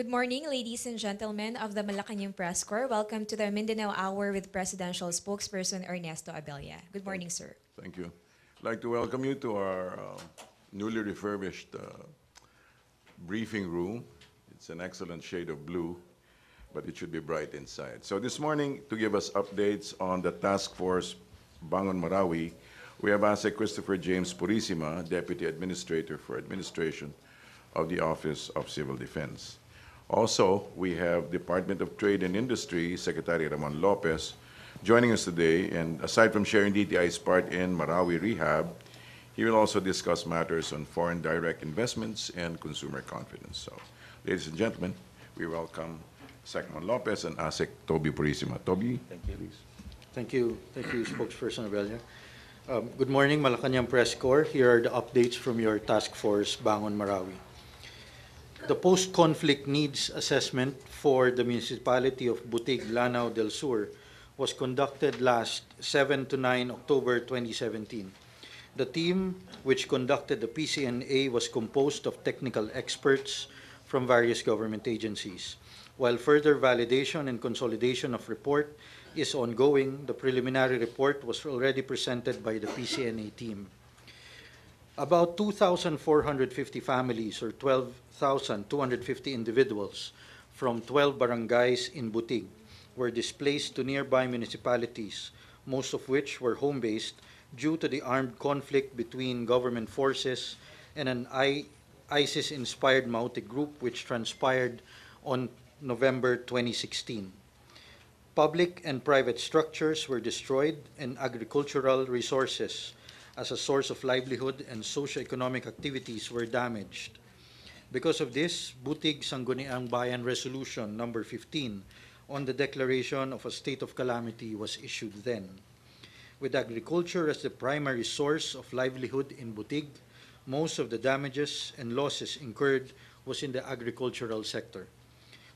Good morning, ladies and gentlemen of the Malacañang Press Corps. Welcome to the Mindanao Hour with Presidential Spokesperson Ernesto Abella. Good morning, sir. Thank you. I'd like to welcome you to our newly refurbished briefing room. It's an excellent shade of blue, but it should be bright inside. So this morning, to give us updates on the task force Bangon Marawi, we have asked Christopher James Purisima, Deputy Administrator for Administration of the Office of Civil Defense. Also, we have Department of Trade and Industry Secretary Ramon Lopez joining us today, and aside from sharing DTI's part in Marawi rehab, he will also discuss matters on foreign direct investments and consumer confidence. So, ladies and gentlemen, we welcome Secretary Lopez and ASEC Toby Purisima. Toby, Thank you. please. Thank you, Spokesperson Abella. Good morning, Malacañang Press Corps. Here are the updates from your task force, Bangon Marawi. The post-conflict needs assessment for the municipality of Butig, Lanao del Sur was conducted last 7 to 9 October 2017. The team which conducted the PCNA was composed of technical experts from various government agencies. While further validation and consolidation of report is ongoing, the preliminary report was already presented by the PCNA team. About 2,450 families or 12,250 individuals from 12 barangays in Butig were displaced to nearby municipalities, most of which were home-based due to the armed conflict between government forces and an ISIS-inspired Mautic group which transpired on November 2016. Public and private structures were destroyed and agricultural resources as a source of livelihood and socio-economic activities were damaged. Because of this, Butig Sangguniang Bayan Resolution number 15 on the declaration of a state of calamity was issued then. With agriculture as the primary source of livelihood in Butig, most of the damages and losses incurred was in the agricultural sector.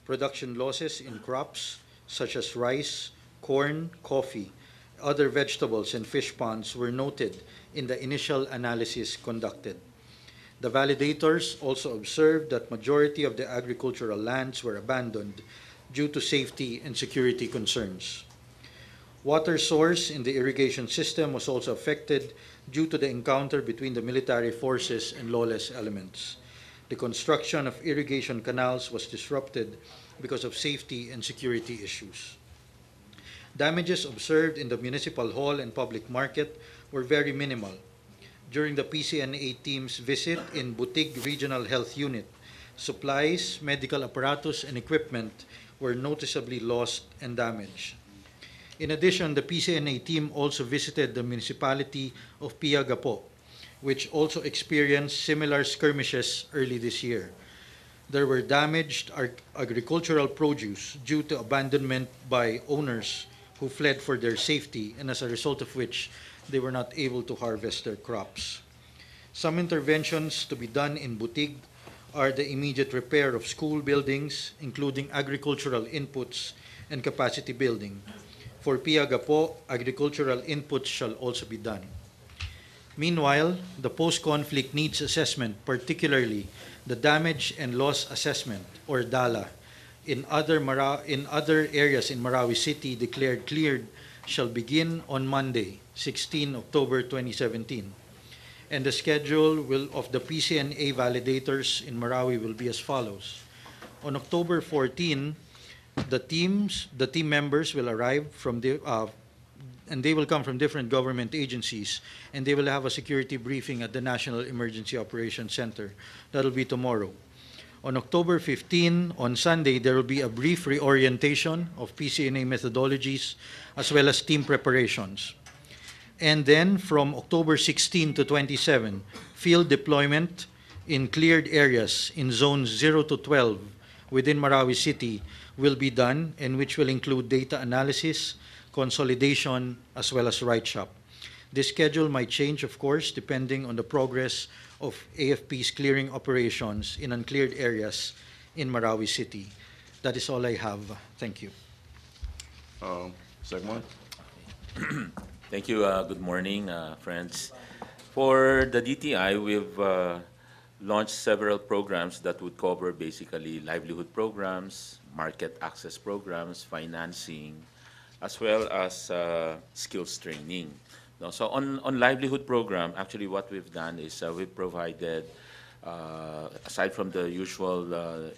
Production losses in crops such as rice, corn, coffee, other vegetables, and fish ponds were noted in the initial analysis conducted. The validators also observed that majority of the agricultural lands were abandoned due to safety and security concerns. Water source in the irrigation system was also affected due to the encounter between the military forces and lawless elements. The construction of irrigation canals was disrupted because of safety and security issues. Damages observed in the municipal hall and public market were very minimal. During the PCNA team's visit in Butig Regional Health Unit, supplies, medical apparatus, and equipment were noticeably lost and damaged. In addition, the PCNA team also visited the municipality of Piagapo, which also experienced similar skirmishes early this year. There were damaged agricultural produce due to abandonment by owners who fled for their safety, and as a result of which they were not able to harvest their crops. Some interventions to be done in Butig are the immediate repair of school buildings, including agricultural inputs and capacity building. For Piagapo, agricultural inputs shall also be done. Meanwhile, the post-conflict needs assessment, particularly the damage and loss assessment, or DALA, in other areas in Marawi City declared cleared shall begin on Monday, 16 October 2017. And the schedule of the PCNA validators in Marawi will be as follows. On October 14, the team members will arrive from and they will come from different government agencies, and they will have a security briefing at the National Emergency Operations Center. That will be tomorrow. On October 15, on Sunday, there will be a brief reorientation of PCNA methodologies as well as team preparations. And then from October 16 to 27, field deployment in cleared areas in zones 0 to 12 within Marawi City will be done, and which will include data analysis, consolidation, as well as write-shop. This schedule might change, of course, depending on the progress of AFP's clearing operations in uncleared areas in Marawi City. That is all I have. Thank you. Segment? Thank you. Good morning, friends. For the DTI, we've launched several programs that would cover basically livelihood programs, market access programs, financing, as well as skills training. No, so on livelihood program, actually what we've done is we've provided, aside from the usual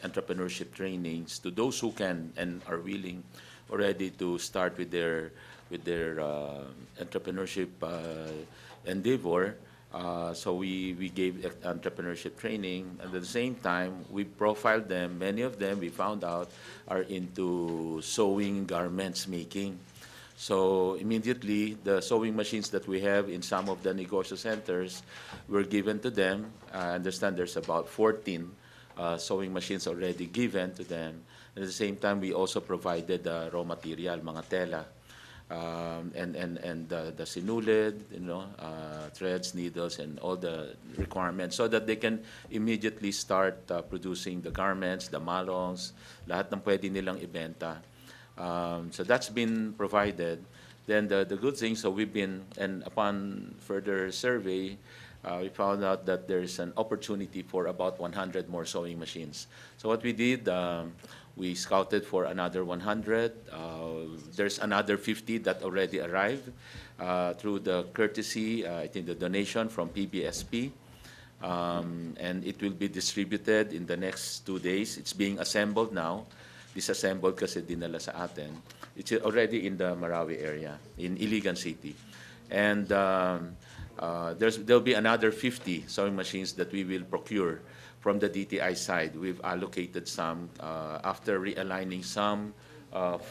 entrepreneurship trainings, to those who can and are willing already to start with their entrepreneurship endeavor. So we gave entrepreneurship training. At the same time, we profiled them. Many of them, we found out, are into sewing, garments making. So immediately, the sewing machines that we have in some of the negosyo centers were given to them. I understand there's about 14 sewing machines already given to them. At the same time, we also provided raw material, mga tela, and the sinulid, threads, needles, and all the requirements, so that they can immediately start producing the garments, the malongs, lahat ng pwede nilang ibenta. So that's been provided. Then the good thing, so we've been, and upon further survey, we found out that there's an opportunity for about 100 more sewing machines. So what we did, we scouted for another 100. There's another 50 that already arrived through the courtesy, I think the donation from PBSP. And it will be distributed in the next 2 days. It's being assembled now. Disassembled kasi dinala sa atin. It's already in the Marawi area, in Iligan City. And there'll be another 50 sewing machines that we will procure from the DTI side. We've allocated some after realigning some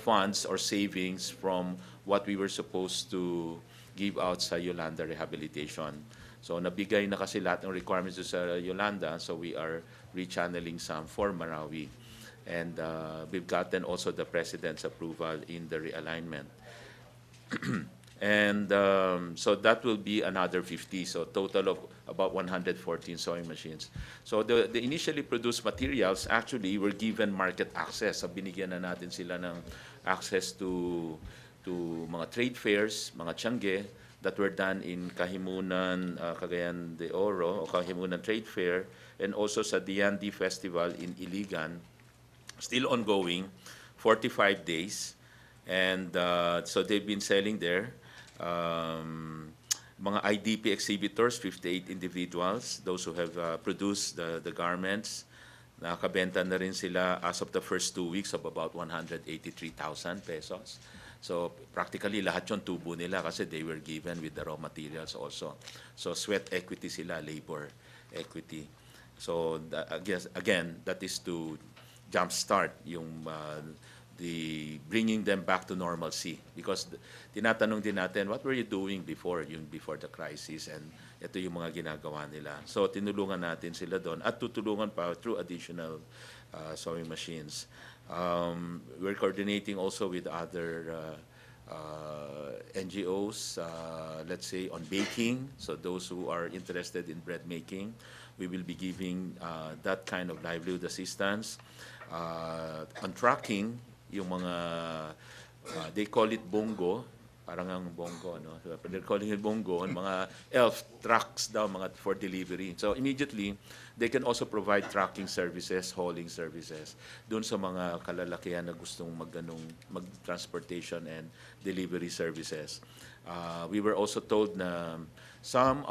funds or savings from what we were supposed to give out sa Yolanda Rehabilitation. So nabigay na kasi lahat ng requirements sa Yolanda, so we are rechanneling some for Marawi. And we've gotten also the President's approval in the realignment. And so that will be another 50, so total of about 114 sewing machines. So the initially produced materials actually were given market access. So binigyan na natin sila ng access to mga trade fairs, mga tiangge, that were done in Kahimunan, Cagayan de Oro, o Kahimunan Trade Fair, and also sa Diandi Festival in Iligan. Still ongoing, 45 days. And so they've been selling there. Mga IDP exhibitors, 58 individuals, those who have produced the garments. Nakabenta na rin sila as of the first 2 weeks of about 183,000 pesos. So practically lahat yung tubo nila kasi they were given with the raw materials also. So sweat equity sila, labor equity. So I guess, again, that is to jumpstart yung the bringing them back to normalcy, because tinatanong din natin, what were you doing before the crisis, and ito yung mga ginagawa nila. So tinulungan natin sila doon at tutulungan pa through additional sewing machines. We're coordinating also with other NGOs, let's say on baking. So those who are interested in bread making, we will be giving that kind of livelihood assistance. On tracking, yung mga, they call it bongo, parang ang bongo, no? They're calling it bongo, and mga elf trucks daw, mga for delivery. So immediately, they can also provide tracking services, hauling services, dun sa mga kalalakihan na gustong mag-transportation and delivery services. We were also told na some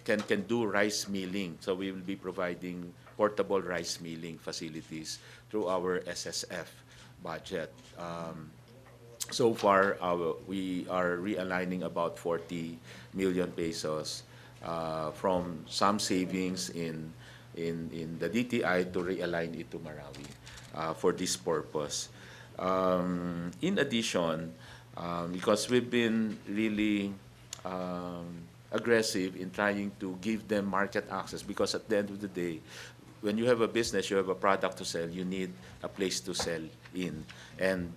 can do rice milling, so we will be providing portable rice milling facilities through our SSF budget. So far, we are realigning about 40 million pesos from some savings in the DTI to realign it to Marawi for this purpose. In addition, because we've been really aggressive in trying to give them market access, because at the end of the day, when you have a business, you have a product to sell, you need a place to sell in. And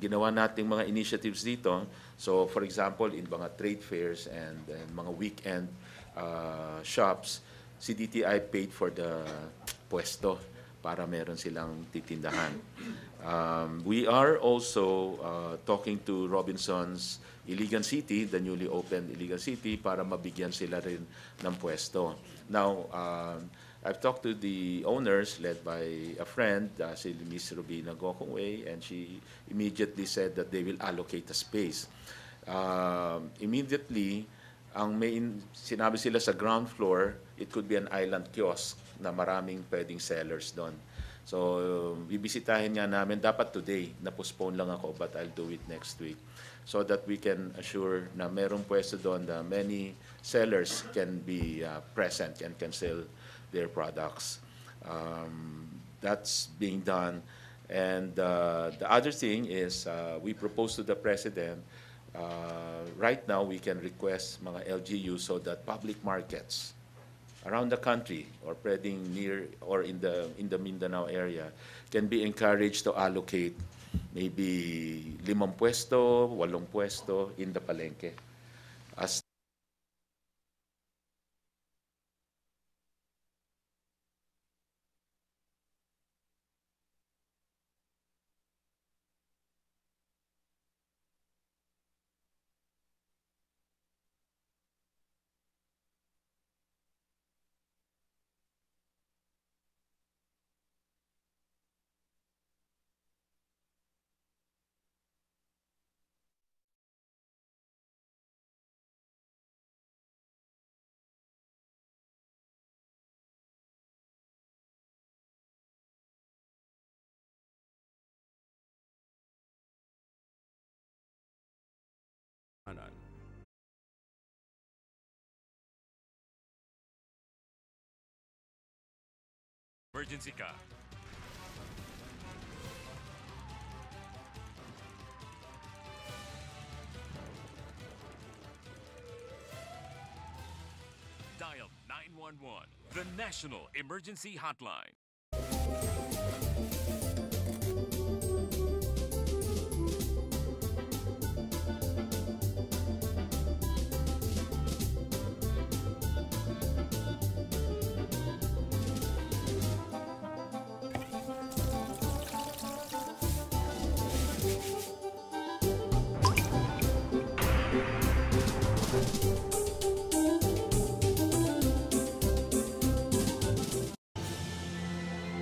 ginawa nating mga initiatives dito. So for example, in mga trade fairs and mga weekend shops, si DTI paid for the pwesto para meron silang titindahan. We are also talking to Robinson's Iligan City, the newly opened Iligan City, para mabigyan sila rin ng pwesto. Now, I've talked to the owners led by a friend, si Ms. Rubina Gokongwei, and she immediately said that they will allocate a space. Immediately, sinabi sila sa ground floor, it could be an island kiosk na maraming pwedeng sellers doon. So, bibisitahin nga namin, dapat today, na-postpone lang ako, but I'll do it next week. So that we can assure na merong pwesto doon na many sellers can be present and can sell their products. That's being done. And the other thing is, we propose to the President, right now, we can request mga LGU so that public markets around the country or pwedeng near or in the Mindanao area can be encouraged to allocate maybe 5 pwesto, 8 pwesto in the palengke. As Emergency ka. Dial 911, the National Emergency Hotline.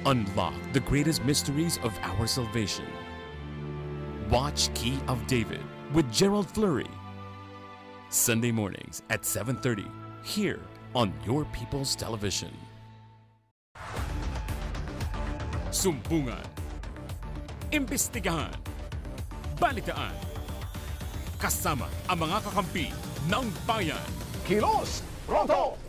Unlock the greatest mysteries of our salvation. Watch Key of David with Gerald Fleury. Sunday mornings at 7:30 here on Your People's Television. Sumbungan. Imbestigahan. Balitaan. Kasama ang mga kakampi ng bayan. Kilos Pronto!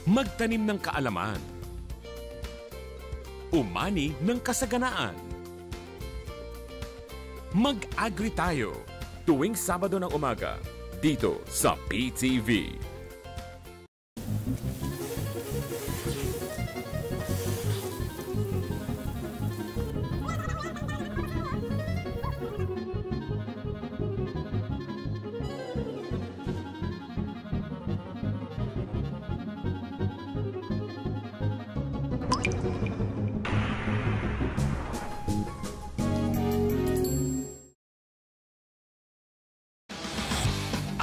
Magtanim ng kaalaman. Umani ng kasaganaan. Mag-agri tayo tuwing Sabado ng umaga dito sa PTV.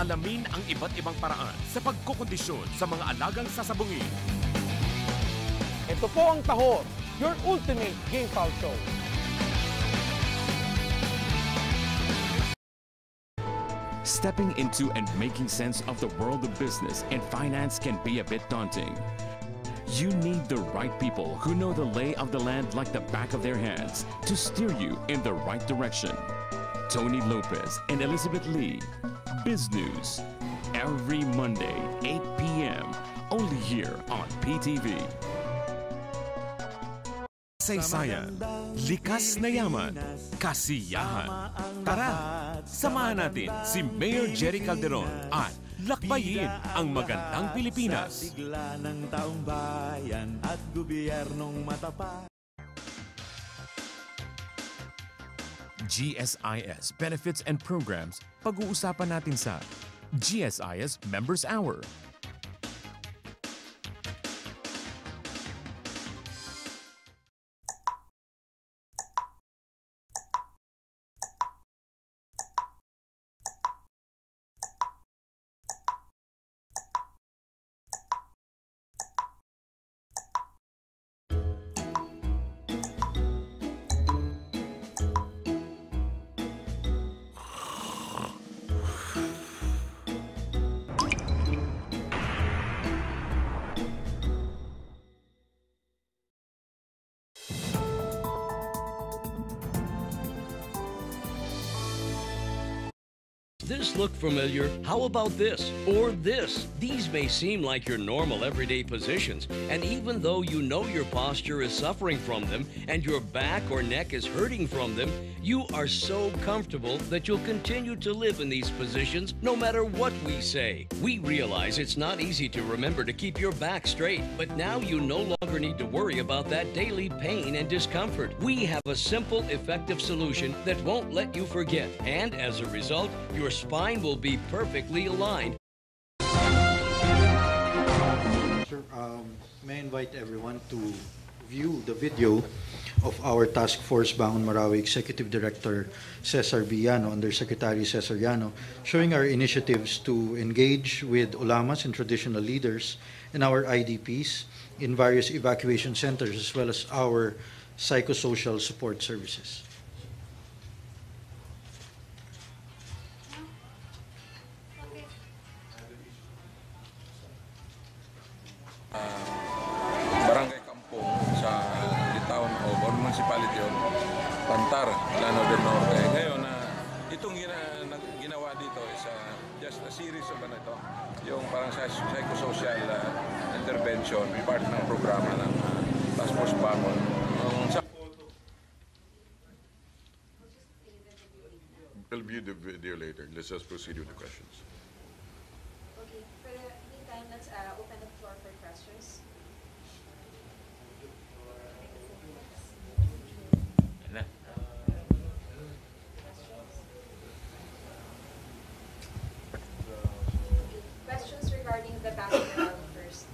Alamin ang iba't ibang paraan sa pagkukondisyon sa mga alagang sasabungin. Ito po ang Tahor, your ultimate game foul show. Stepping into and making sense of the world of business and finance can be a bit daunting. You need the right people who know the lay of the land like the back of their hands to steer you in the right direction. Tony Lopez and Elizabeth Lee, Biz News, every Monday, 8 p.m., only here on PTV. Saysayan, likas na yaman, kasiyahan. Tara, samahan natin si Mayor Jerry Calderon at lakbayin ang magandang Pilipinas. Sigla ng taong bayan at gobyernong matapat. GSIS benefits and programs, pag-uusapan natin sa GSIS Members Hour. this look familiar? How about this? Or this? These may seem like your normal everyday positions, and even though you know your posture is suffering from them and your back or neck is hurting from them, you are so comfortable that you'll continue to live in these positions no matter what we say. We realize it's not easy to remember to keep your back straight, but now you no longer need to worry about that daily pain and discomfort. We have a simple, effective solution that won't let you forget, and as a result, your spine will be perfectly aligned. Sir, may I invite everyone to view the video of our Task Force Bangon Marawi Executive Director Cesar Villano, Undersecretary Cesar Villano, showing our initiatives to engage with ulamas and traditional leaders and our IDPs in various evacuation centers, as well as our psychosocial support services. Barangay Kampong sa town o municipality of Pantar, Lano del Norte. Ngayon, itong ginawa dito is just a series of yung parang psychosocial intervention, part ng programa ng Task Force Bangon. We'll view the video later. Let's just proceed with the questions. Okay, for the meantime, let's open the floor for questions. Questions regarding the background first.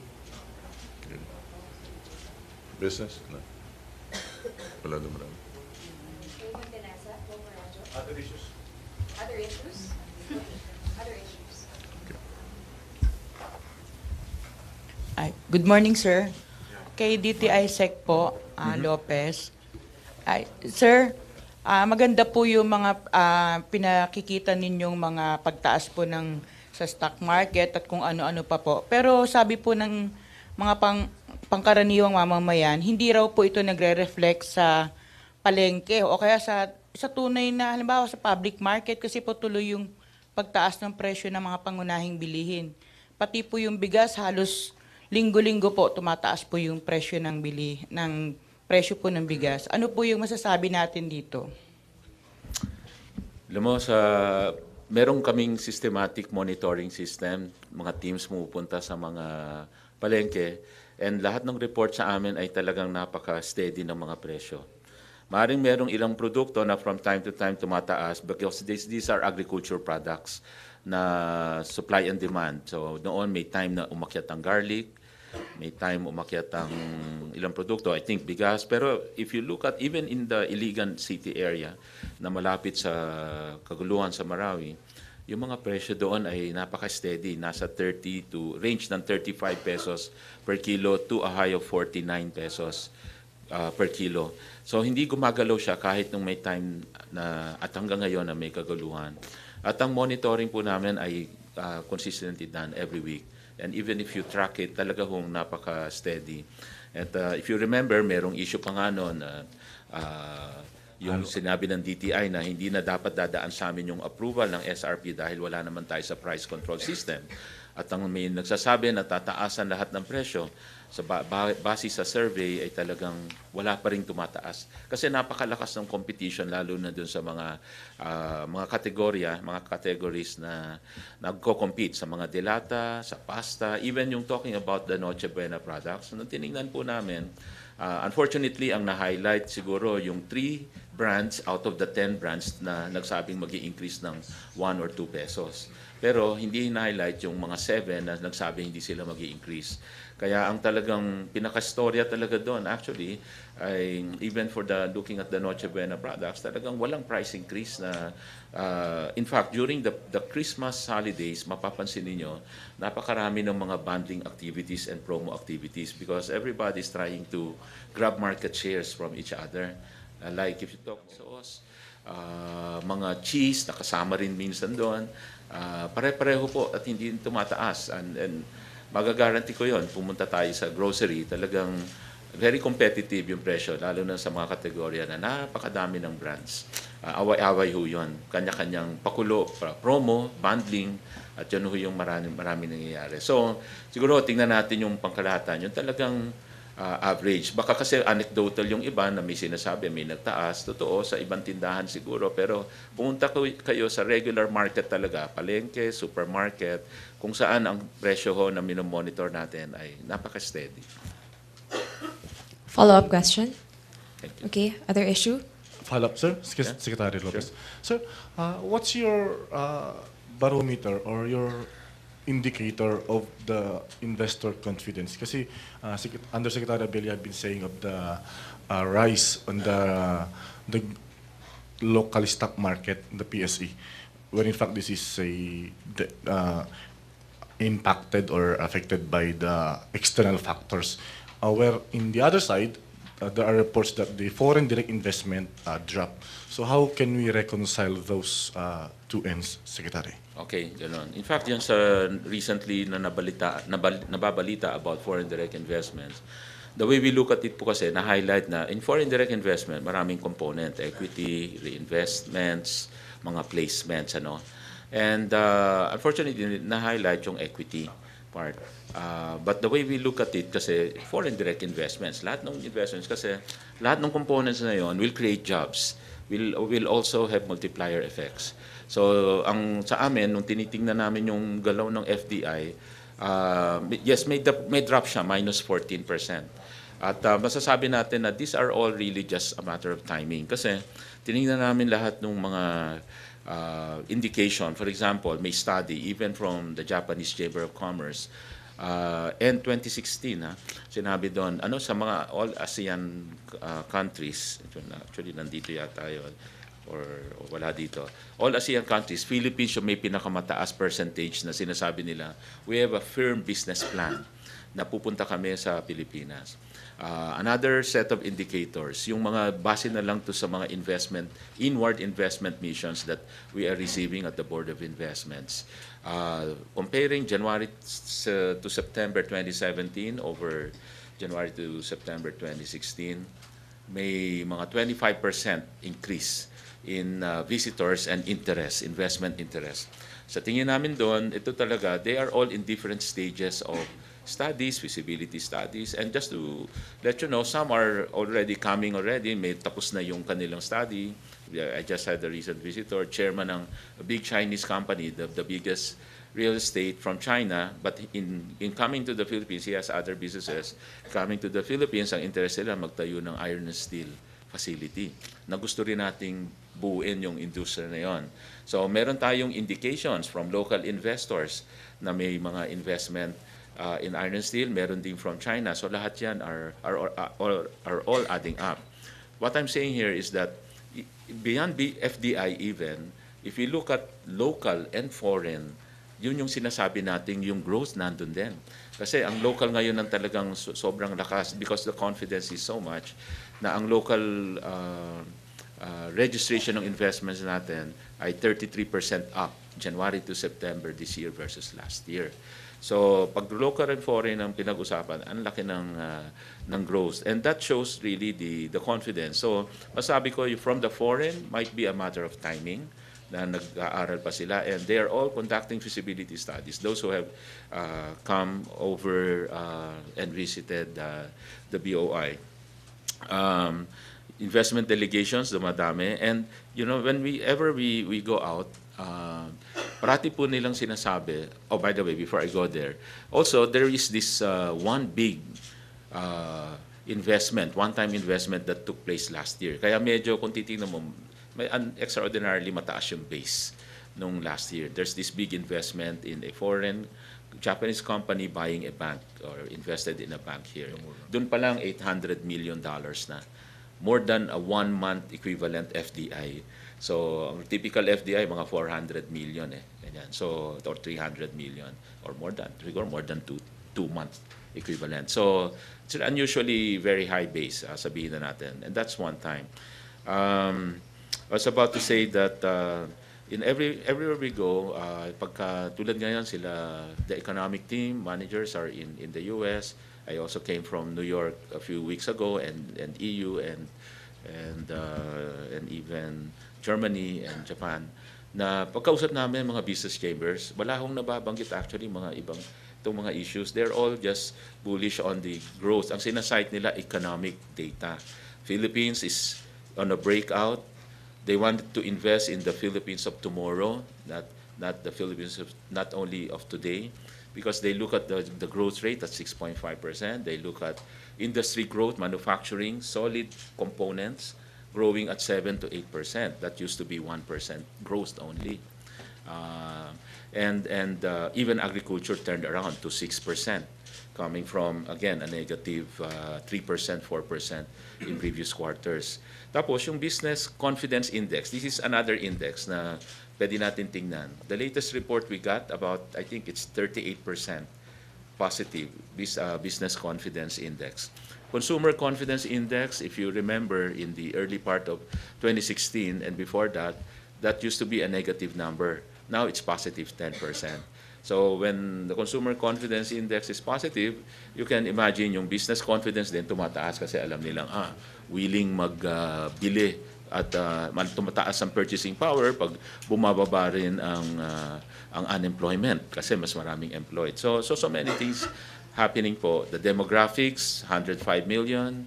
Business? No. Wala na marami. Other issues? Other issues? Other issues. Ay, good morning, sir. Kay DTI Sec po, Lopez. Ay, sir, maganda po yung mga pinakikita ninyong mga pagtaas po ng sa stock market at kung ano-ano pa po. Pero sabi po ng mga pangkaraniwang mamamayan, hindi raw po ito nagre-reflect sa palengke o kaya sa tunay na, halimbawa sa public market, kasi po tuloy yung pagtaas ng presyo ng mga pangunahing bilihin. Pati po yung bigas, halos linggo-linggo po tumataas po yung presyo ng presyo po ng bigas. Ano po yung masasabi natin dito? Alam mo, meron kaming systematic monitoring system, mga teams pumupunta sa mga palengke, and lahat ng report sa amin ay talagang napaka-steady ng mga presyo. Maaaring merong ilang produkto na from time to time tumataas because these are agriculture products na supply and demand. So noon may time na umakyat ang garlic, may time umakyat ang ilang produkto, I think bigas. Pero if you look at even in the Iligan City area na malapit sa kaguluhan sa Marawi, yung mga presyo doon ay napaka-steady, nasa 30 to range ng 35 pesos per kilo to a high of 49 pesos per kilo. So hindi gumagalaw siya kahit nung may time na at hanggang ngayon na may kaguluhan. At ang monitoring po namin ay consistently done every week. And even if you track it, talaga hong napaka-steady. At if you remember, merong issue pa nga noon yung sinabi ng DTI na hindi na dapat dadaan sa amin yung approval ng SRP dahil wala naman tayo sa price control system. At ang may nagsasabi na tataasan lahat ng presyo, sa base sa survey ay talagang wala pa rin tumataas. Kasi napakalakas ng competition lalo na dun sa mga categories na nagko-compete sa mga delata, sa pasta, even yung talking about the Noche Buena products. Nung tinignan po namin, unfortunately, ang na-highlight siguro yung 3 brands out of the 10 brands na nagsabing mag-i-increase ng 1 or 2 pesos. Pero hindi na-highlight yung mga 7 na nagsabing hindi sila mag-i-increase. Kaya ang talagang pinaka-storya talaga doon, actually, ay even for looking at the Noche Buena products, talagang walang price increase na, in fact, during the Christmas holidays, mapapansin niyo napakarami ng mga bundling activities and promo activities because everybody is trying to grab market shares from each other. Like if you talk sauce, mga cheese, nakasama rin minsan doon, pare-pareho po at hindi tumataas. And magagaranti ko yon, pumunta tayo sa grocery, talagang very competitive yung presyo, lalo na sa mga kategorya na napakadami ng brands. Away-away ho yun. Kanya-kanyang pakulo, promo, bundling, at yun ho yung marami nangyayari. So, siguro tingnan natin yung pangkalahatan. Yung talagang average. Baka kasi anecdotal yung iba na may sinasabi, may nagtaas. Totoo, sa ibang tindahan siguro. Pero pumunta kayo sa regular market talaga, palengke, supermarket, kung saan ang presyo ho na minomonitor natin ay napaka-steady. Follow-up question? Thank you. Okay, other issue? Follow-up, sir. Yeah. Secretary Lopez. Sir, what's your barometer or your indicator of the investor confidence? Kasi Undersecretary Abelli had been saying of the rise on the local stock market, the PSE, when in fact this is impacted or affected by the external factors. Where in the other side, there are reports that the foreign direct investment dropped. So how can we reconcile those two ends, Secretary? Okay, gano'n. In fact, yan sa recently na nababalita about foreign direct investments, the way we look at it po kasi, na-highlight na in foreign direct investment, maraming component, equity, reinvestments, mga placements, ano. And unfortunately, na-highlight yung equity part. But the way we look at it kasi, foreign direct investments, lahat ng investments kasi, lahat ng components na yon will create jobs, will also have multiplier effects. So, sa amin, nung tinitingnan namin yung galaw ng FDI, yes, may drop siya, minus 14%. At masasabi natin na these are all really just a matter of timing. Kasi, tinignan namin lahat ng mga indication. For example, may study, even from the Japanese Chamber of Commerce, end 2016, sinabi doon, sa mga all ASEAN countries, actually nandito yata yun, or wala dito. All ASEAN countries, Philippines yung may pinakamataas percentage na sinasabi nila, we have a firm business plan na pupunta kami sa Pilipinas. Another set of indicators, yung mga base na lang to sa mga inward investment missions that we are receiving at the Board of Investments. Comparing January to September 2017 over January to September 2016, may mga 25% increase in visitors and interest, investment interest. Sa tingin namin doon, ito talaga, they are all in different stages of studies, feasibility studies, and just to let you know, some are already coming already, may tapos na yung kanilang study. I just had a recent visitor, chairman ng a big Chinese company, the biggest real estate from China, but in coming to the Philippines, he has other businesses. Coming to the Philippines, ang interest nila magtayo ng iron and steel facility na gusto rin nating buuin yung industriya na yon. So meron tayong indications from local investors na may mga investment in iron and steel, meron din from China. So lahat yan are all adding up. What I'm saying here is that beyond FDI even, if you look at local and foreign, yun yung sinasabi natin, yung growth nandun din. Kasi ang local ngayon ang talagang sobrang lakas because the confidence is so much na ang local registration ng investments natin ay 33% up January to September this year versus last year. So pag local and foreign ang pinag-usapan, ang laki ng growth. And that shows really the confidence. So masabi ko, from the foreign might be a matter of timing na nag-aaral pa sila, and they are all conducting feasibility studies. Those who have come over and visited the BOI. Investment delegations, dumadami. And, whenever we go out, parati po nilang sinasabi, oh, by the way, before I go there, also, there is this one big investment, one-time investment that took place last year. Kaya medyo, kung titignan mo, may extraordinarily mataas yung base nung last year. There's this big investment in a foreign Japanese company buying a bank or invested in a bank here. Doon pa lang $800 million na. More than a 1-month equivalent FDI. So, ang typical FDI, mga 400 million Ganyan. So, or 300 million or more than 2-month equivalent. So, it's an unusually very high base, sabihin na natin. And that's one time. I was about to say that in everywhere we go, pagka tulad ngayon sila, the economic team, managers are in the US, I also came from New York a few weeks ago, and EU and even Germany and Japan, na pagkausap namin mga business chambers, wala hong nababanggit actually mga ibang itong mga issues. They're all just bullish on the growth. Ang sinasite nila, economic data. Philippines is on a breakout. They want to invest in the Philippines of tomorrow, not the Philippines of, not only of today, because they look at the growth rate at 6.5%. They look at industry growth, manufacturing, solid components, growing at 7 to 8%. That used to be 1% growth only. Even agriculture turned around to 6%, coming from, again, a negative 3%, 4% in previous quarters. Tapos, yung Business Confidence Index, this is another index na pwede natin tingnan. The latest report we got, about, I think it's 38% positive, Business Confidence Index. Consumer Confidence Index, if you remember, in the early part of 2016 and before that, that used to be a negative number. Now it's positive 10%. So when the Consumer Confidence Index is positive, you can imagine yung business confidence din tumataas kasi alam nilang, willing magbili at tumataas ang purchasing power pag bumababa rin ang unemployment kasi mas maraming employed. So many things happening po. The demographics, 105 million,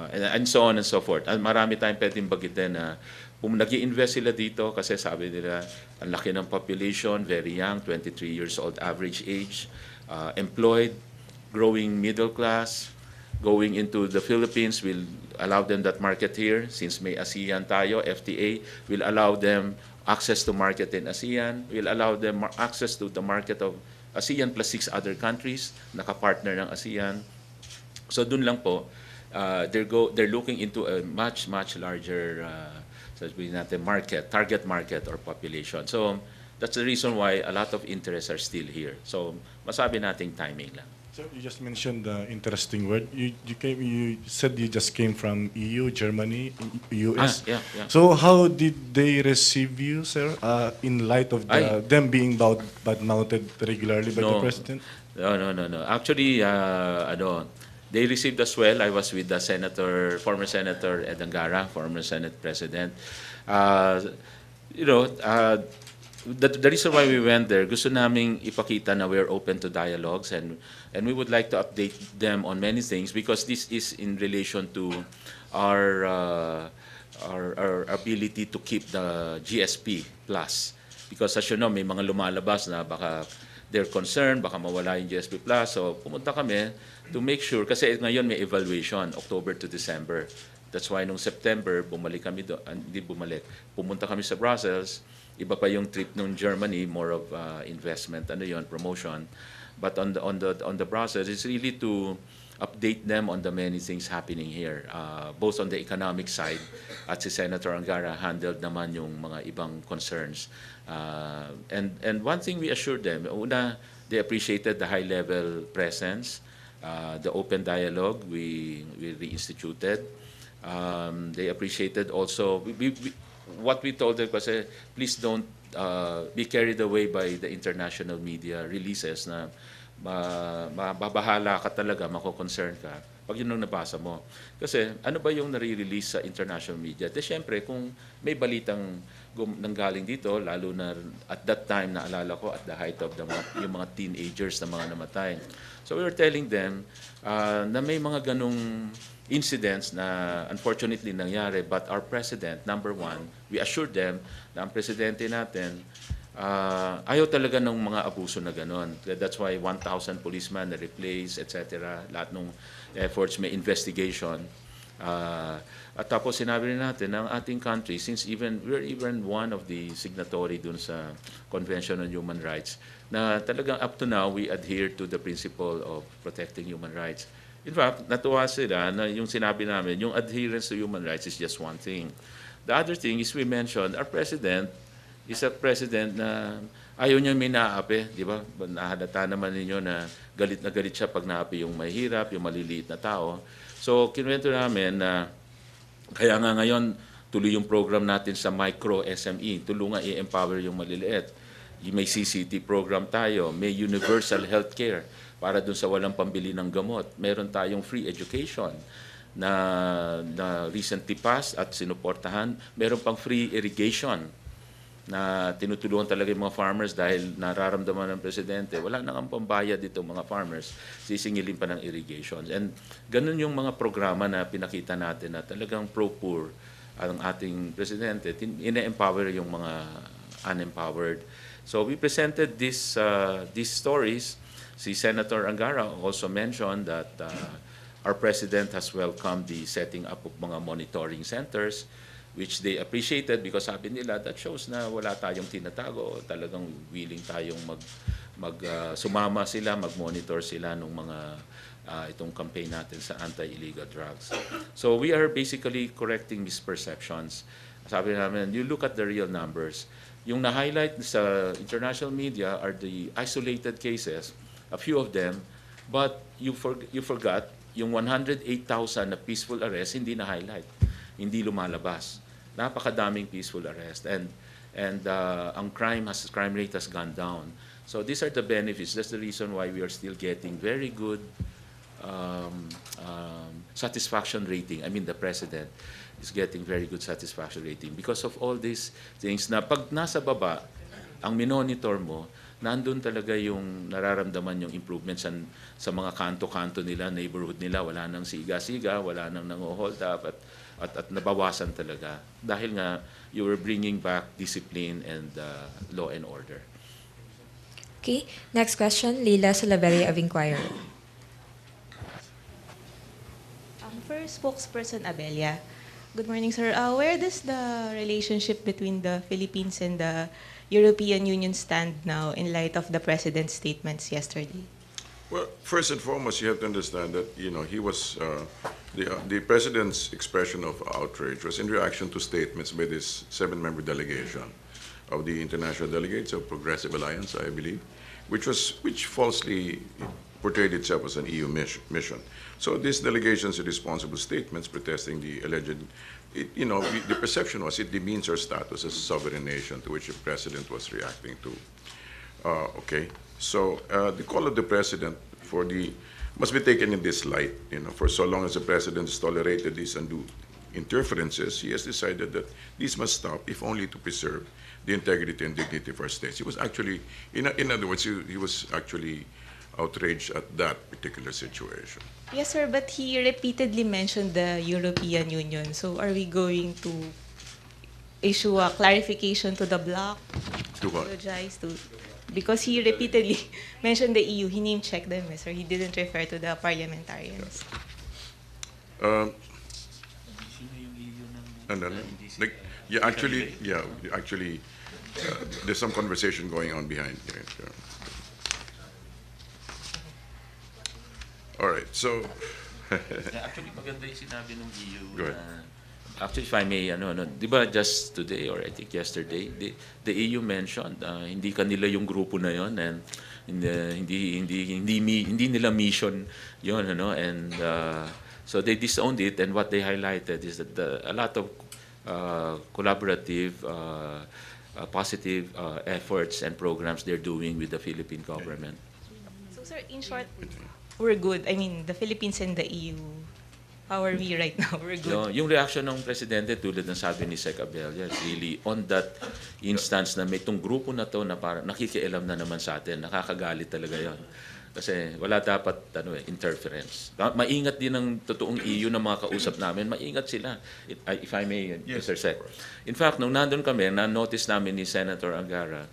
and so on and so forth. At marami tayong pwedeng bagitin na nag-i-invest sila dito kasi sabi nila, ang laki ng population, very young, 23 years old average age, employed, growing middle class, going into the Philippines will allow them that market here. Since may ASEAN tayo, FTA will allow them access to market in ASEAN, will allow them access to the market of ASEAN plus 6 other countries, nakapartner ng ASEAN. So dun lang po, they're looking into a much larger target market or population. So that's the reason why a lot of interests are still here. So masabi nating timing lang. So you just mentioned the interesting word. You said you just came from EU, Germany, US. Yeah. So how did they receive you, sir, in light of them being bad-mouthed regularly by the president? No. Actually, they received us well. I was with the former Senator Ed Angara, former Senate President. The reason why we went there, gusto naming ipakita na we're open to dialogues and we would like to update them on many things because this is in relation to our ability to keep the GSP plus. Because as you know, may mga lumalabas na baka they're concerned, baka mawala yung GSP plus. So pumunta kami to make sure, kasi ngayon may evaluation, October to December. That's why nung September, pumunta kami sa Brussels. Iba pa yung trip nung Germany, more of investment, promotion. But on the Brussels, it's really to update them on the many things happening here, both on the economic side, at si Senator Angara handled naman yung mga ibang concerns. And one thing we assured them, una, they appreciated the high-level presence, the open dialogue we reinstituted. They appreciated also, what we told them was, please don't be carried away by the international media releases na mababahala ka talaga, mako-concern ka pag yun ang nabasa mo. Kasi ano ba yung nare-release sa international media? De syempre, kung may balitang nanggaling dito, lalo na at that time, naalala ko, at the height of yung mga teenagers na mga namatay. So we were telling them na may mga ganong incidents na unfortunately nangyari, but our president, number one, we assured them na ang presidente natin ayaw talaga ng mga abuso na ganon. That's why 1,000 policemen na replace, etc. Lahat ng efforts, may investigation. At tapos sinabi rin natin ng ating country, since we're even one of the signatory dun sa Convention on Human Rights, na talagang up to now, we adhere to the principle of protecting human rights. In fact, natuwa sila na yung sinabi namin, yung adherence to human rights is just one thing. The other thing is we mentioned, our president is a president na ayaw niya may naapi, di ba? Nahalata naman ninyo na galit siya pag naapi yung mahirap, yung maliliit na tao. So, kinuwento namin na kaya nga ngayon, tuloy yung program natin sa micro SME, tulungan i-empower yung maliliit. May CCT program tayo, may universal healthcare para dun sa walang pambili ng gamot. Meron tayong free education na recently passed at sinuportahan. Meron pang free irrigation na tinutulungan talaga yung mga farmers dahil nararamdaman ng presidente, wala nang ang pambayad dito mga farmers, sisingilin pa ng irrigation. And ganun yung mga programa na pinakita natin na talagang pro-poor ang ating presidente, ina-empower yung mga unempowered. So we presented these stories. Si Senator Angara also mentioned that our president has welcomed the setting up of mga monitoring centers, which they appreciated because sabi nila that shows na wala tayong tinatago, talagang willing tayong sumama sila, mag-monitor sila nung mga itong campaign natin sa anti-illegal drugs. So we are basically correcting misperceptions. Sabi namin, you look at the real numbers. Yung na-highlight sa international media are the isolated cases, a few of them, but you forgot yung 108,000 na peaceful arrest hindi na-highlight, hindi lumalabas. Napakadaming peaceful arrest and ang crime rate has gone down. So these are the benefits. That's the reason why we are still getting very good satisfaction rating. I mean, the president is getting very good satisfaction rating because of all these things na pag nasa baba, ang minonitor mo, nandun talaga yung nararamdaman yung improvements sa mga kanto-kanto nila, neighborhood nila, wala nang siga-siga, wala nang nango-hold up at nabawasan talaga dahil nga you were bringing back discipline and law and order. Okay, next question, Leila Salaveria of Inquirer. For spokesperson Abelia, good morning, sir. Where does the relationship between the Philippines and the European Union stand now in light of the president's statements yesterday? Well, first and foremost, you have to understand that he was the president's expression of outrage was in reaction to statements by this 7-member delegation of the international delegates of Progressive Alliance, I believe, which falsely portrayed itself as an EU mission. So these delegations are responsible statements protesting the alleged. The perception was it demeans our status as a sovereign nation, to which the president was reacting to. Okay. So the call of the president must be taken in this light. For so long as the president has tolerated these undue interferences, he has decided that these must stop, if only to preserve the integrity and dignity of our states. He was actually, in other words, he was actually outraged at that particular situation. Yes, sir, but he repeatedly mentioned the European Union. So are we going to issue a clarification to the bloc? To what? Apologize to, because he repeatedly mentioned the EU. He name-checked them, sir. He didn't refer to the parliamentarians. Actually, there's some conversation going on behind. All right, so. Actually, maganda yung sinabi ng EU. Go ahead. Actually, if I may, di ba just today or I think yesterday, the EU mentioned hindi kanila yung grupo na yon and hindi nila mission yon, and so they disowned it, and what they highlighted is that a lot of collaborative, positive efforts and programs they're doing with the Philippine government. So, sir, in short, we're good. I mean, the Philippines and the EU, how are we right now? We're good. Yung reaction ng presidente, tulad ng sabi ni Sec. Abella, really on that instance na may itong grupo na to na parang nakikialam na naman sa atin, nakakagalit talaga yon. Kasi wala dapat interference. Maingat din ng totoong EU na mga kausap namin, maingat sila. If I may, Yes, Mr. Sec. In fact, nung nandun kami, na-notice namin ni Senator Angara,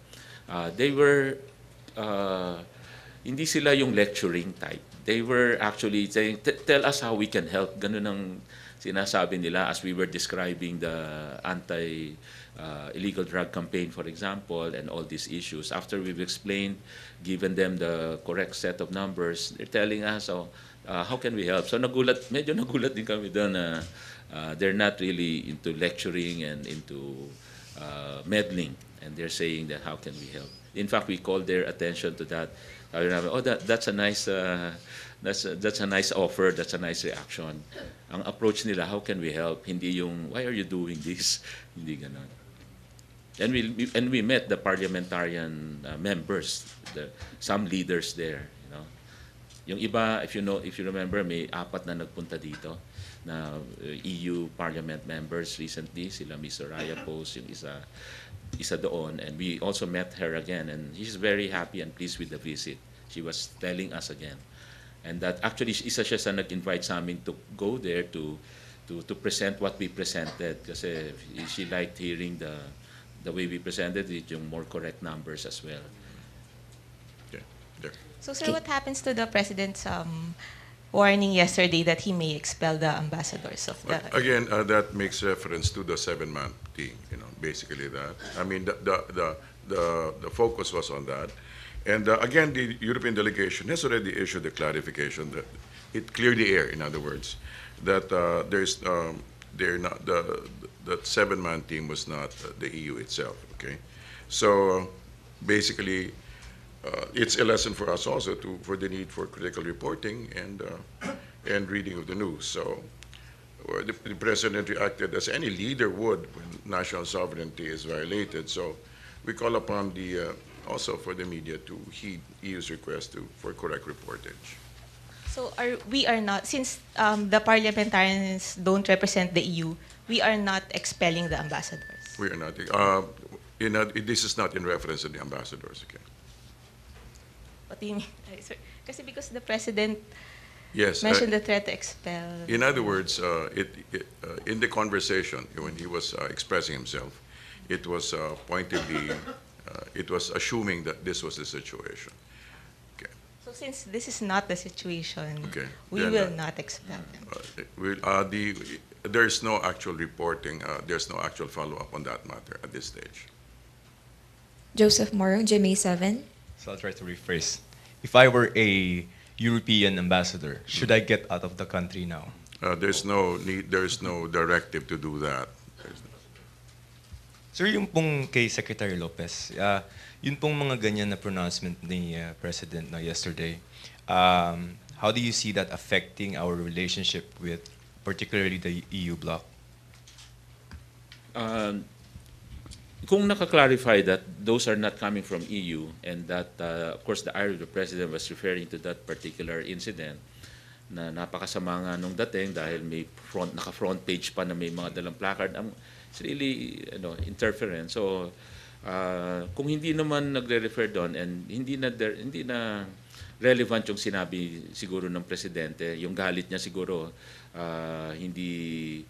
they were, hindi sila yung lecturing type. They were actually saying, tell us how we can help. Ganun ang sinasabi nila as we were describing the anti-illegal drug campaign, for example, and all these issues. After we've explained, given them the correct set of numbers, they're telling us, how can we help? So medyo nagulat din kami doon na they're not really into lecturing and into meddling. And they're saying that, how can we help? In fact, we called their attention to that. That's a nice offer, that's a nice reaction. Ang approach nila, how can we help? Hindi yung, why are you doing this? Hindi ganon. And we met the parliamentarian members, some leaders there, Yung iba, if you remember, may 4 na nagpunta dito na EU Parliament members recently, sila Miss Soraya Post, yung isa doon, and we also met her again, and she's very happy and pleased with the visit. She was telling us again, and that actually isa siya sa nag-invite sa amin to go there to present what we presented, kasi she liked hearing the way we presented it, yung more correct numbers as well. Okay. There. So, sir, what happens to the president's warning yesterday that he may expel the ambassadors of the... Again, that makes reference to the 7-man team, basically that. I mean, the focus was on that. And again, the European delegation has already issued a clarification that it cleared the air, in other words, that that 7-man team was not the EU itself, okay? So basically, it's a lesson for us also for the need for critical reporting and reading of the news. So the president reacted as any leader would when national sovereignty is violated. So we call upon also for the media to heed EU's request for correct reportage. So we are not, since the parliamentarians don't represent the EU, we are not expelling the ambassadors. We are not. This is not in reference to the ambassadors, okay? What do you mean? Sorry. Kasi because the president Yes. mentioned the threat to expel. In other words, in the conversation, when he was expressing himself, it was pointedly, it was assuming that this was the situation. Okay. So since this is not the situation, Okay. we Then, will not expel them. There's no actual reporting, there's no actual follow-up on that matter at this stage. Joseph Morong, GMA 7. So I'll try to rephrase. If I were a European ambassador, should I get out of the country now? There's no need, there's no directive to do that. Sir, yung pong kay Secretary Lopez, yun pong mga ganyan na pronouncement ni President yesterday, how do you see that affecting our relationship with particularly the EU bloc? Kung naka-clarify that those are not coming from EU and that, of course, the ire of the President was referring to that particular incident na napakasama nga nung dating dahil may naka-front page pa na may mga dalang placard, it's really interference. So, kung hindi naman nagre-refer doon and hindi na relevant yung sinabi siguro ng Presidente, yung galit niya siguro hindi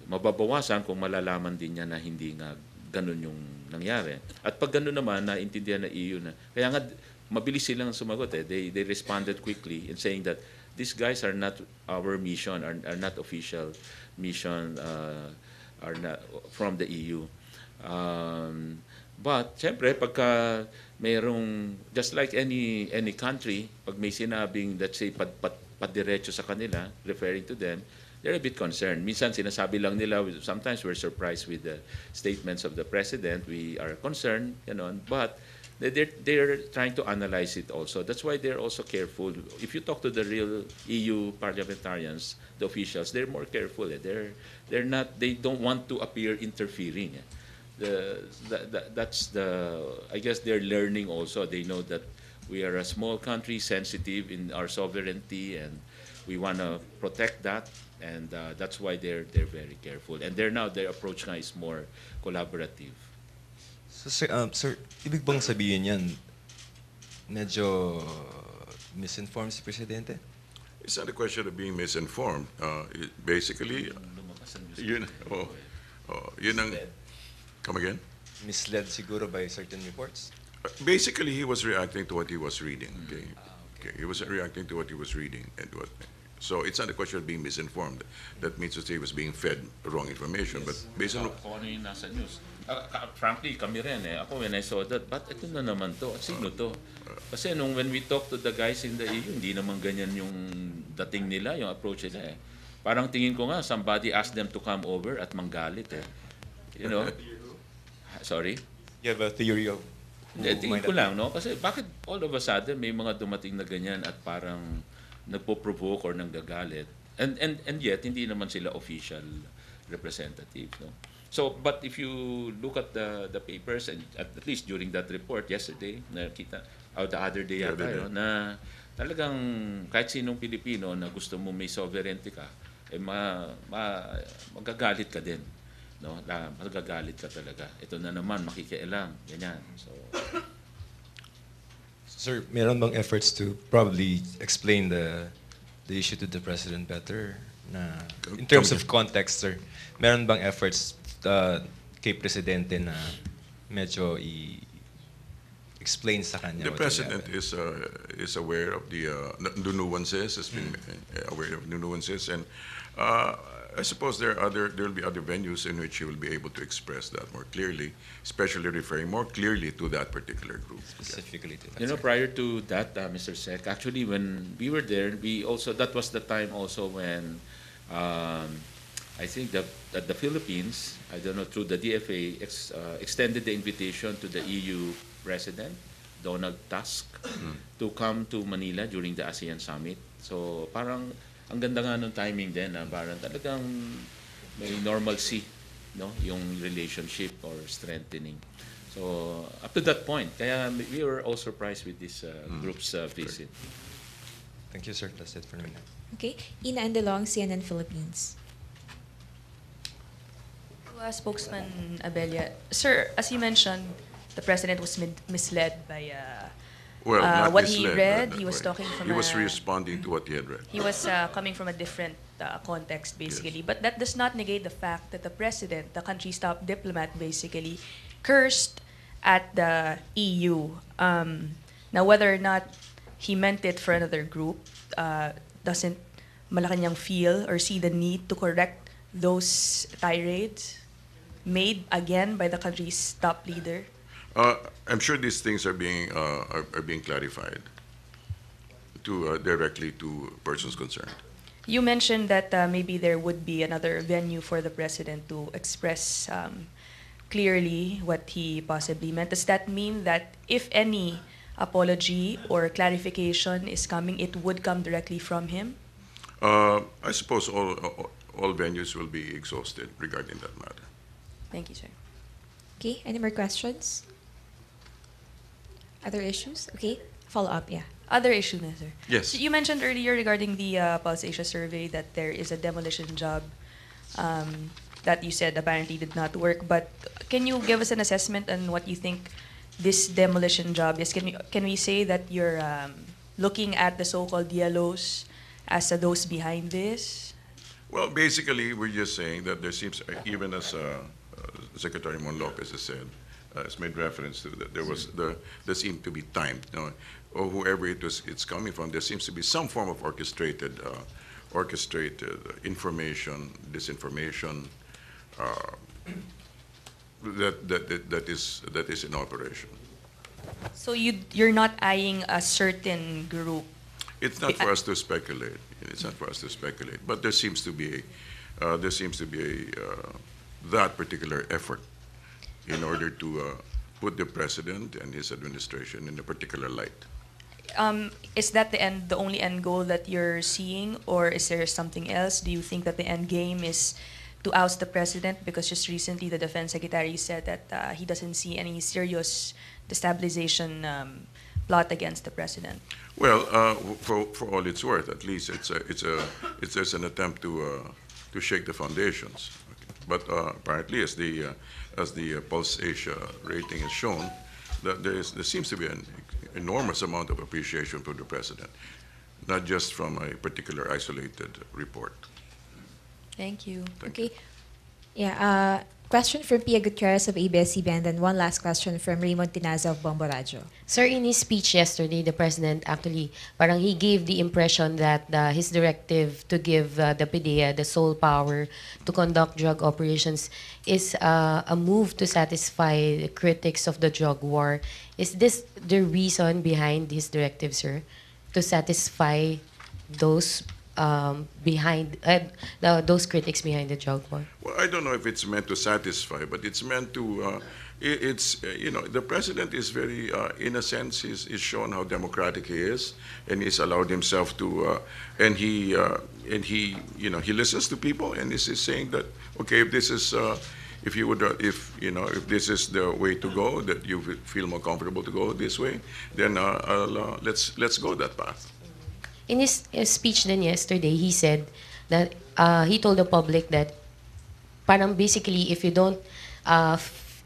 mababawasan kung malalaman din niya na hindi nga ganun yung nangyari. At pag ganun naman, naintindihan ng EU na, kaya nga mabilis silang sumagot They responded quickly in saying that these guys are not our mission, are not official mission, are not from the EU. But, syempre, pagka mayroong, just like any country, pag may sinabing, let's say, padiretso sa kanila, referring to them, they're a bit concerned. Minsan sinasabi lang nila, sometimes we're surprised with the statements of the President. We are concerned, but they're trying to analyze it also. That's why they're also careful. If you talk to the real EU parliamentarians, the officials, they're more careful. They're not. They don't want to appear interfering. I guess they're learning also. They know that we are a small country, sensitive in our sovereignty, and we want to protect that. And that's why they're very careful. And their approach now is more collaborative. So, sir, ibig bang sabihin yan, medyo misinformed si Presidente? It's not a question of being misinformed. Basically, come again? Misled siguro by certain reports? Basically, he was reacting to what he was reading. Okay, he was reacting to what he was reading, so it's not a question of being misinformed. That means to say he was being fed wrong information. Yes. But based on kung ano yung nasa news. Frankly, kami rin Ako, when I saw that, but ito na naman to. Sino to? Kasi when we talk to the guys in the EU, hindi naman ganyan yung dating nila, yung approach nila Parang tingin ko nga, somebody asked them to come over at manggalit Sorry? You have a theory of... Tingin ko lang, Kasi bakit all of a sudden may mga dumating na ganyan at parang nagpo-provoke or nanggagalit. And yet, hindi naman sila official representative, So, but if you look at the papers, and at least during that report yesterday, nakita, or the other day The other yata day. yun, na talagang kahit sinong Pilipino na gusto mo may sovereignty ka, eh magagalit ka din. No? Magagalit ka talaga. Ito na naman, makikialam. Ganyan. So, Sir, meron bang efforts to probably explain the issue to the President better? Na, in terms of context, sir, meron bang efforts kay Presidente na medyo explain sa kanya? The what President happened? is aware of the nuances, has been aware of the nuances, and I suppose there will be other venues in which he will be able to express that more clearly, especially referring more clearly to that particular group. Specifically to that. you know, prior to that, Mr. Sec, actually when we were there, that was the time also when I think that the Philippines, I don't know, through the DFA, extended the invitation to the EU President, Donald Tusk, to come to Manila during the ASEAN Summit. So parang ang ganda nga ng timing din, parang talagang may normalcy, no, yung relationship or strengthening. So up to that point, kaya we were all surprised with this group's visit. Thank you, sir. That's it for me. Okay, Ina Andalong, CNN Philippines. Spokesman Abella, sir, as you mentioned, the president was misled by Well, not what misled, he read. that He was way. talking from He was responding to what he had read. He was coming from a different context, basically. But that does not negate the fact that the president, the country's top diplomat, basically cursed at the EU. Now, whether or not he meant it for another group, doesn't Malacañang feel or see the need to correct those tirades made again by the country's top leader? I'm sure these things are being clarified directly to persons concerned. You mentioned that maybe there would be another venue for the president to express clearly what he possibly meant. Does that mean that if any apology or clarification is coming, it would come directly from him? I suppose all venues will be exhausted regarding that matter. Thank you, sir. Okay, any more questions? Other issues? Okay, follow up, yeah. Other issue na, sir. Yes. So you mentioned earlier regarding the Pulse Asia survey that there is a demolition job that you said apparently did not work. But can you give us an assessment on what you think this demolition job is? Can we say that you're looking at the so-called yellows as those behind this? Well, basically, we're just saying that there seems, even as Secretary Mon Lopez has said, has made reference to that, there seemed to be time, you know, or whoever it's coming from. There seems to be some form of orchestrated information, disinformation that is in operation. So you're not eyeing a certain group. It's not for us to speculate. It's not for us to speculate. But there seems to be that particular effort in order to put the president and his administration in a particular light. Is that the only end goal that you're seeing, or is there something else? Do you think that the end game is to oust the president? Because just recently the defense secretary said that he doesn't see any serious destabilization plot against the president. Well, for all it's worth, at least it's an attempt to shake the foundations. But apparently, as the Pulse Asia rating has shown, that there seems to be an enormous amount of appreciation for the president, not just from a particular isolated report. Thank you. Okay. Yeah, question from Pia Gutierrez of ABS-CBN, and one last question from Raymond Tinaza of Bombo Radio. Sir, in his speech yesterday, the president actually, parang he gave the impression that his directive to give the PDEA the sole power to conduct drug operations is a move to satisfy the critics of the drug war. Is this the reason behind his directive, sir? To satisfy those those critics behind the drug war? Well, I don't know if it's meant to satisfy, but it's meant to. You know, the president is very, in a sense, he's shown how democratic he is, and he's allowed himself to, and he, you know, he listens to people, and he's saying that, okay, if this is, if you would, if you know, if this is the way to go, that you feel more comfortable to go this way, then let's go that path. In his speech then yesterday, he said that he told the public that parang basically if you don't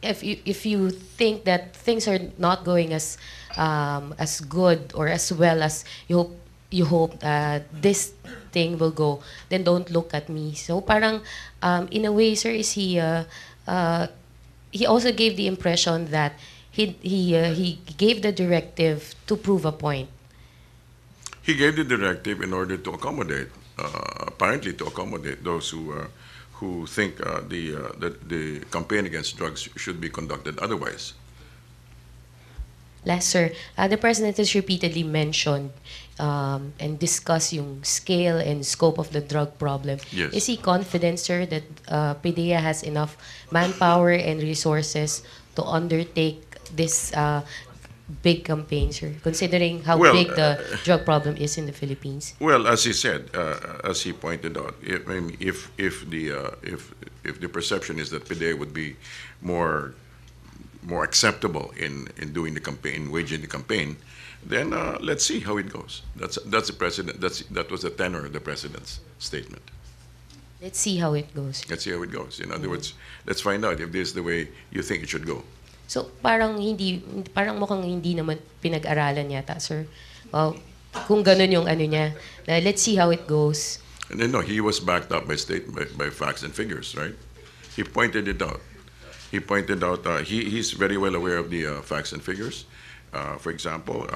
if you think that things are not going as good or as well as you hope this thing will go, then don't look at me. So parang in a way, sir, is he also gave the impression that he gave the directive to prove a point. He gave the directive in order to accommodate, apparently to accommodate those who think that the campaign against drugs should be conducted otherwise. Last, sir, the President has repeatedly mentioned and discussed yung scale and scope of the drug problem. Yes. Is he confident, sir, that PDEA has enough manpower and resources to undertake this big campaign, sir, considering how big the drug problem is in the Philippines? Well, as he said, as he pointed out, if the perception is that PDEA would be more acceptable in doing the campaign, waging the campaign, then let's see how it goes. That's the president. That was the tenor of the president's statement. Let's see how it goes. Let's see how it goes. In other words, let's find out if this is the way you think it should go. So parang mukhang hindi naman pinag-aralan yata, sir. Well, kung ganun yung ano niya, let's see how it goes. And then, no, he was backed up by facts and figures, right? He pointed it out. He pointed out he's very well aware of the facts and figures. For example,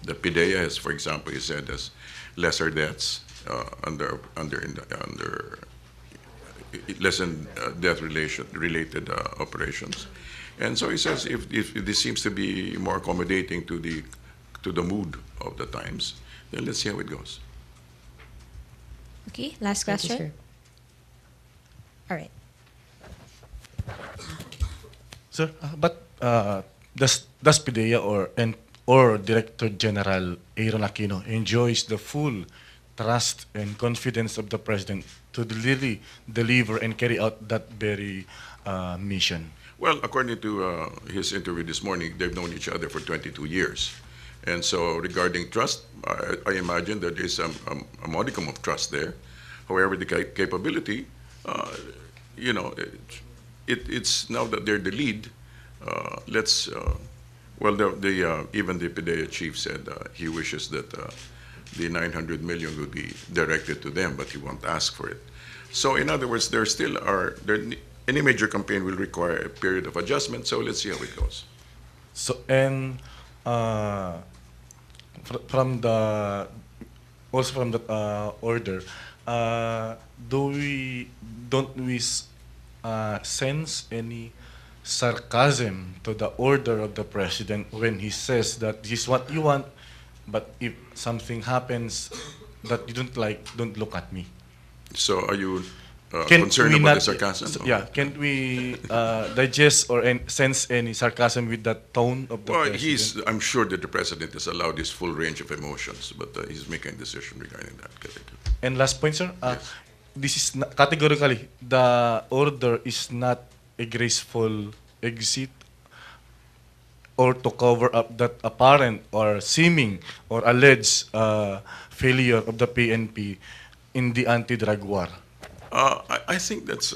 the PDEA has, for example, he said, has lesser deaths less than death related operations. And so he says, if this seems to be more accommodating to the mood of the times, then let's see how it goes. Okay, last Thank you, question. sir. All right. Sir, but does PDEA or Director General Aaron Aquino enjoys the full trust and confidence of the President to really deliver and carry out that very mission? Well, according to his interview this morning, they've known each other for 22 years. And so regarding trust, I imagine that there's a modicum of trust there. However, the capability, it's now that they're the lead, even the PDEA chief said he wishes that the 900 million would be directed to them, but he won't ask for it. So in other words, any major campaign will require a period of adjustment, so let's see how it goes. So, and from the order, don't we sense any sarcasm to the order of the President when he says that this is what you want, but if something happens that you don't like, don't look at me? So are you concerned about the sarcasm? Yeah, can't we digest or sense any sarcasm with that tone of the President? I'm sure that the President has allowed his full range of emotions, but he's making a decision regarding that. And last point, sir, Yes. this is categorically, the order is not a graceful exit or to cover up that apparent or seeming or alleged failure of the PNP in the anti-drug war. I think that's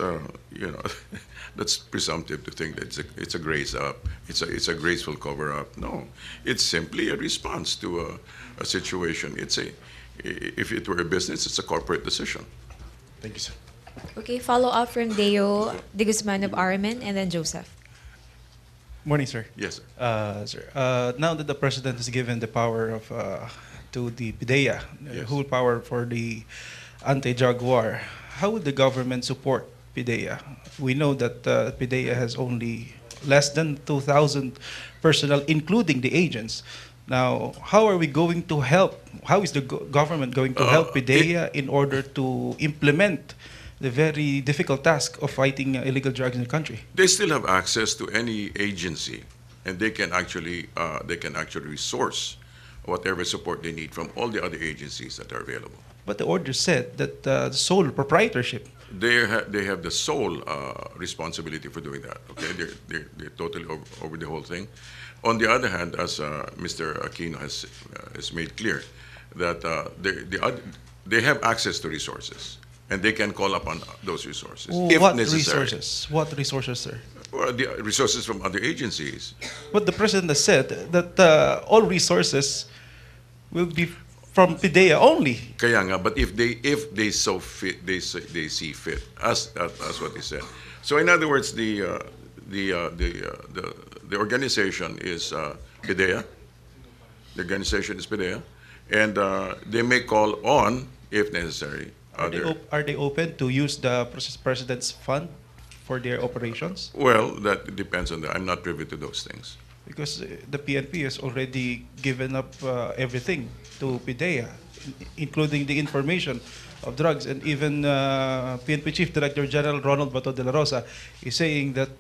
that's presumptive to think that it's a grace up. It's a graceful cover up. No, it's simply a response to a situation. If it were a business, it's a corporate decision. Thank you, sir. Okay, follow up from Deo de Guzman of Aramen, and then Joseph. Morning, sir. Yes, sir. Sir, now that the president has given the power to the PDEA, Yes. whole power for the anti-drug war, how would the government support PDEA? We know that PDEA has only less than 2,000 personnel, including the agents. Now, how are we going to help? How is the government going to help PDEA in order to implement the very difficult task of fighting illegal drugs in the country? They still have access to any agency, and they can actually resource whatever support they need from all the other agencies that are available. But the order said that the sole proprietorship they have the sole responsibility for doing that. Okay, they're totally over the whole thing. On the other hand, as Mr. Aquino has made clear, that they have access to resources, and they can call upon those resources if What necessary. resources? What resources, sir? Well, the resources from other agencies. But the president has said that all resources will be from PIDEA only. Kaya nga, but if they so fit, they see fit, as what he said. So in other words, the organization is PIDEA. The organization is PIDEA, and they may call on, if necessary, Are they open to use the president's fund for their operations? Well, that depends on that. I'm not privy to those things. Because the PNP has already given up everything to PIDEA, including the information of drugs. And even PNP Chief Director General Ronald Bato de la Rosa is saying that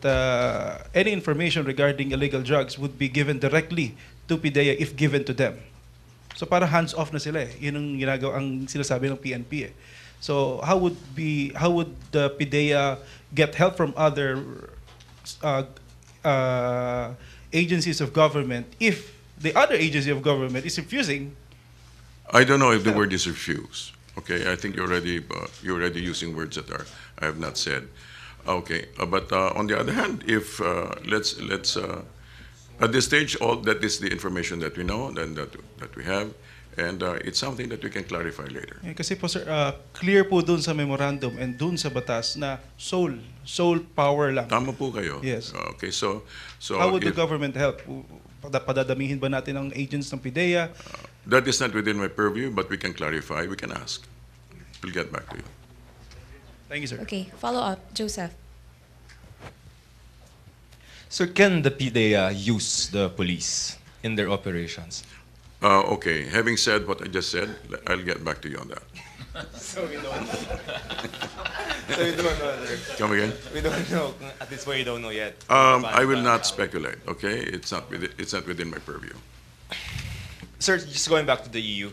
any information regarding illegal drugs would be given directly to PIDEA if given to them. So para hands-off na sila eh. Yun ang ginagawa, ang sinasabi ng PNP eh. So how would the PIDEA get help from other agencies of government if the other agency of government is refusing? I don't know if the word is refuse. Okay, I think you're already using words that I have not said. Okay, but on the other hand, if let's at this stage, all that is the information that we know and that we have. And it's something that we can clarify later. Eh, kasi po sir, clear po dun sa memorandum and dun sa batas na sole power lang. Tama po kayo. Yes. Okay, so how would the government help? Padadamihin ba natin ang agents ng PIDEA? That is not within my purview, but we can clarify, we can ask. We'll get back to you. Thank you, sir. Okay, follow up, Joseph. Sir, can the PIDEA use the police in their operations? Okay, having said what I just said, I'll get back to you on that. So we don't know. So we don't know, sir. Come again? We don't know. At this point, we don't know yet. I will not speculate, okay? It's not within my purview. Sir, just going back to the EU,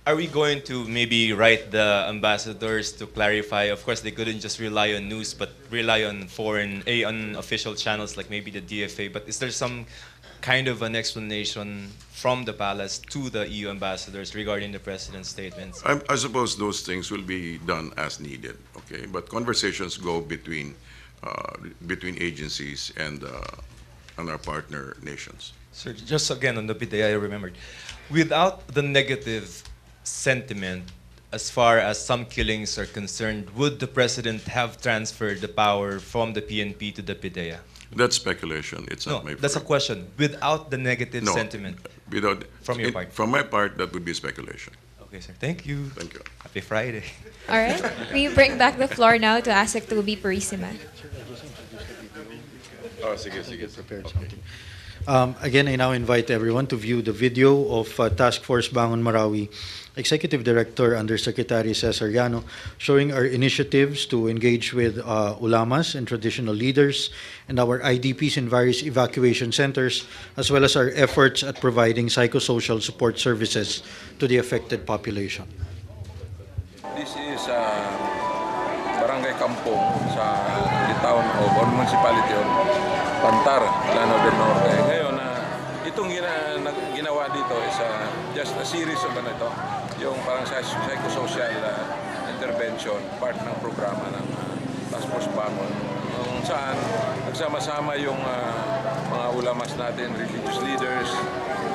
are we going to maybe write the ambassadors to clarify? Of course, they couldn't just rely on news, but rely on on official channels like maybe the DFA. But is there some kind of an explanation from the palace to the EU ambassadors regarding the president's statements? I suppose those things will be done as needed, okay? But conversations go between agencies and our partner nations. Sir, just again on the PIDEA, I remembered, without the negative sentiment as far as some killings are concerned, would the president have transferred the power from the PNP to the PIDEA? That's speculation. It's not my that's a question. Without the negative sentiment from your part. From my part, that would be speculation. Okay, sir. Thank you. Thank you. Happy Friday. All right, we bring back the floor now to ASEC Tubi Purisima. Oh, sige. Prepared something. Again, I now invite everyone to view the video of Task Force Bangon Marawi Executive Director Undersecretary Cesar Llano showing our initiatives to engage with ulamas and traditional leaders and our IDPs in various evacuation centers, as well as our efforts at providing psychosocial support services to the affected population. This is Barangay Kampong sa town or municipality of Pantar, Lano del Norte. Ngayon, itong ginawa dito is just a series of yung parang psychosocial intervention, part ng programa ng Task Force Bangon, kung saan nagsama-sama yung mga ulamas natin, religious leaders,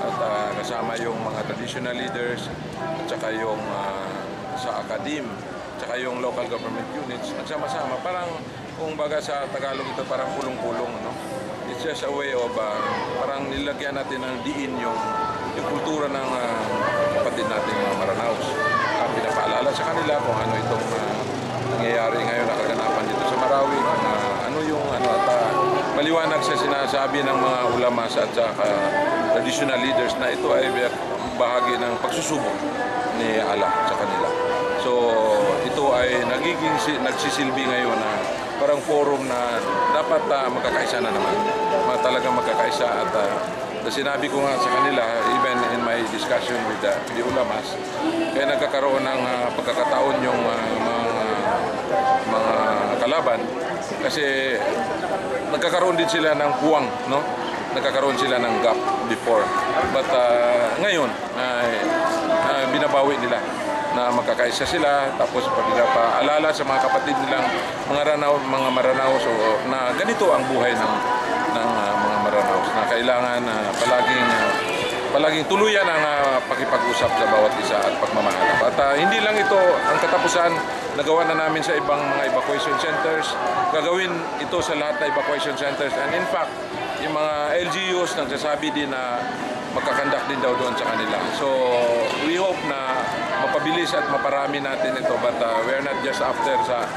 at kasama yung mga traditional leaders, at saka yung sa academe, at saka yung local government units, nagsama-sama. Parang, kung baga sa Tagalog ito, parang kulong-kulong, no? It's just a way of parang nilagyan natin ng diin yung kultura ng kapatid nating mga Maranaos. Pinapaalala sa kanila kung ano itong nangyayari ngayon na kaganapan dito sa Marawi, ano yung at maliwanag sa sinasabi ng mga ulamas at saka traditional leaders na ito ay bahagi ng pagsusubok ni Allah sa kanila. So ito ay nagsisilbi ngayon na parang forum na dapat magkakaisa na naman. Talagang magkakaisa at sinabi ko nga sa kanila, even in my discussion with the ulamas, kaya nagkakaroon ng pagkakataon yung mga kalaban kasi nagkakaroon din sila ng puwang, no? Nagkakaroon sila ng gap before. But ngayon, binabawi nila na magkakaisa sila, tapos paalala sa mga kapatid nilang mga Maranaos, so, na ganito ang buhay ng mga Maranaos, na kailangan palaging tuluyan ang pakipag-usap sa bawat isa at pagmamahalap. At hindi lang ito ang katapusan, nagawa na namin sa ibang mga evacuation centers, gagawin ito sa lahat na evacuation centers, and in fact, yung mga LGUs nagsasabi din na magkakandak din daw doon sa kanila. So we hope na mapabilis at maparami natin ito, but we are not just after sa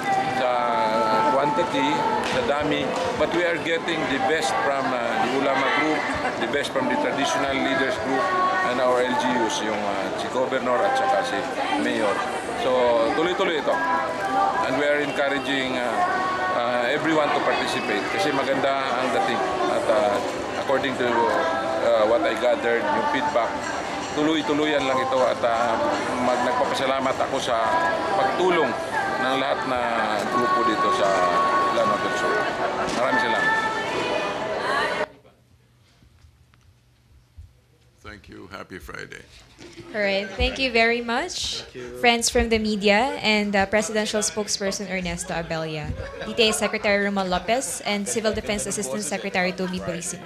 quantity, sa dami, but we are getting the best from the ulama group, the best from the traditional leaders group, and our LGUs, yung si Governor at saka si Mayor. So tuloy-tuloy ito, and we are encouraging everyone to participate kasi maganda ang dating, at according to what I gathered, yung feedback, tuloy-tuloyan lang ito, at nagpapasalamat ako sa pagtulong ng lahat na grupo dito sa Lanao del Sur. Maraming salamat. Thank you. Happy Friday. All right. Thank you very much, friends from the media, and Presidential Spokesperson Ernesto Abella, DTA Secretary Roman Lopez, and Civil Defense Assistant Secretary Toby Purisima.